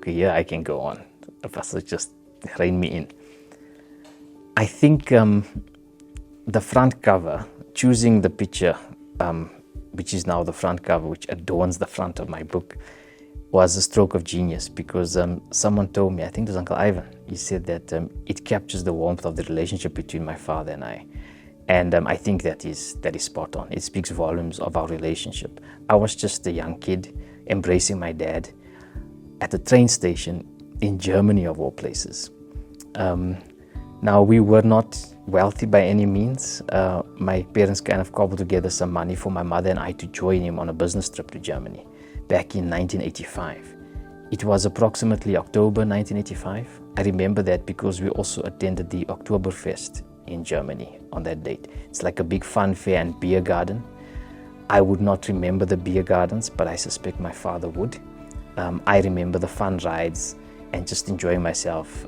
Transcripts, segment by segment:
okay, yeah, I can go on. Pastor just rein me in. I think the front cover, choosing the picture, which is now the front cover, which adorns the front of my book, was a stroke of genius, because someone told me, I think it was Uncle Ivan, he said that it captures the warmth of the relationship between my father and I. And I think that is spot on. It speaks volumes of our relationship. I was just a young kid embracing my dad at the train station in Germany, of all places. Now, we were not wealthy by any means. My parents kind of cobbled together some money for my mother and I to join him on a business trip to Germany back in 1985. It was approximately October 1985. I remember that because we also attended the Oktoberfest in Germany on that date. It's like a big fun fair and beer garden. I would not remember the beer gardens, but I suspect my father would. I remember the fun rides and just enjoying myself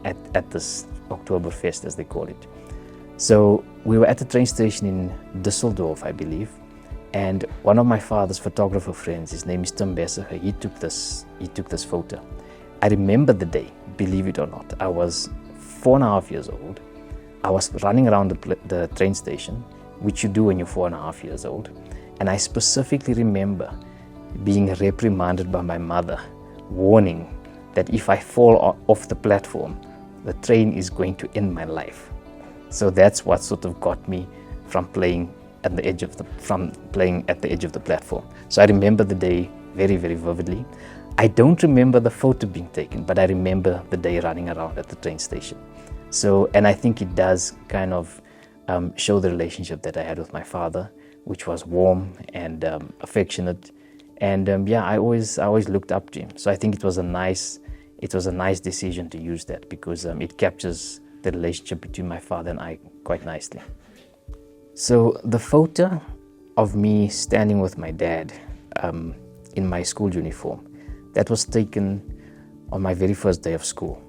at this Oktoberfest, as they call it. So we were at the train station in Düsseldorf, I believe, and one of my father's photographer friends, his name is Tim Bessiger, he took this photo. I remember the day, believe it or not. I was 4.5 years old. I was running around the train station, which you do when you're 4.5 years old, and I specifically remember being reprimanded by my mother, warning that if I fall off the platform, the train is going to end my life. So that's what sort of got me from playing at the edge of the platform. So I remember the day very, very vividly. I don't remember the photo being taken, but I remember the day running around at the train station. So, and I think it does kind of show the relationship that I had with my father, which was warm and affectionate. And I always looked up to him. So I think it was a nice decision to use that, because it captures the relationship between my father and I quite nicely. So the photo of me standing with my dad in my school uniform, that was taken on my very first day of school.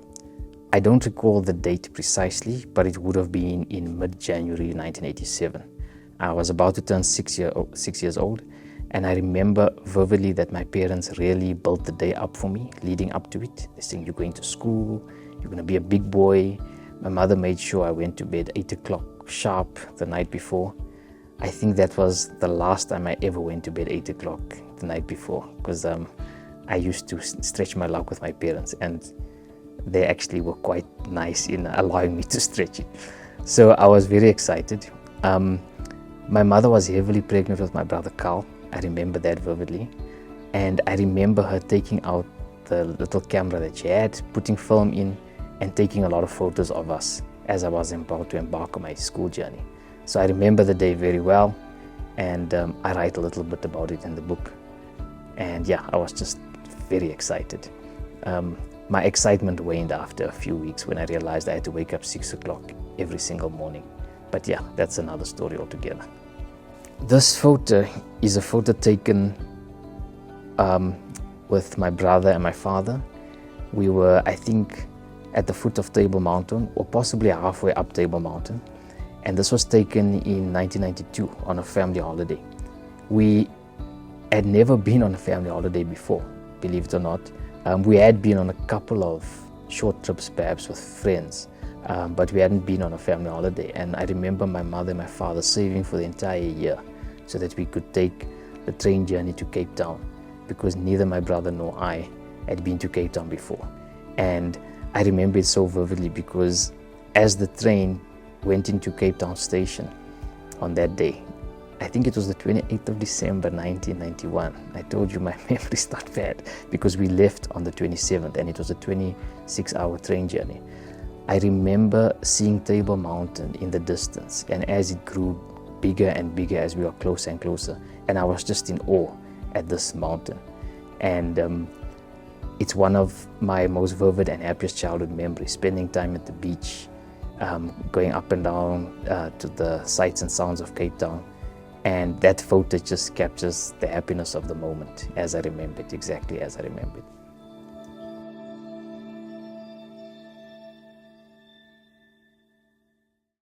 I don't recall the date precisely, but it would have been in mid-January 1987. I was about to turn 6 years old, and I remember vividly that my parents really built the day up for me, leading up to it. They saying, you're going to school, you're going to be a big boy. My mother made sure I went to bed 8 o'clock sharp the night before. I think that was the last time I ever went to bed 8 o'clock the night before, because I used to stretch my luck with my parents, and they actually were quite nice in allowing me to stretch it. So I was very excited. My mother was heavily pregnant with my brother Carl. I remember that vividly. And I remember her taking out the little camera that she had, putting film in, and taking a lot of photos of us as I was about to embark on my school journey. So I remember the day very well, and I write a little bit about it in the book. And yeah, I was just very excited. My excitement waned after a few weeks when I realized I had to wake up 6 o'clock every single morning. But yeah, that's another story altogether. This photo is a photo taken with my brother and my father. We were, I think, at the foot of Table Mountain, or possibly halfway up Table Mountain. And this was taken in 1992 on a family holiday. We had never been on a family holiday before, believe it or not. We had been on a couple of short trips perhaps with friends, but we hadn't been on a family holiday. And I remember my mother and my father saving for the entire year so that we could take the train journey to Cape Town, because neither my brother nor I had been to Cape Town before. And I remember it so vividly because as the train went into Cape Town station on that day, I think it was the 28th of December 1991. I told you my memory's not bad, because we left on the 27th and it was a 26-hour train journey. I remember seeing Table Mountain in the distance, and as it grew bigger and bigger as we were closer and closer, and I was just in awe at this mountain. And it's one of my most vivid and happiest childhood memories, spending time at the beach, going up and down to the sights and sounds of Cape Town. And that photo just captures the happiness of the moment as I remember it, exactly as I remember it.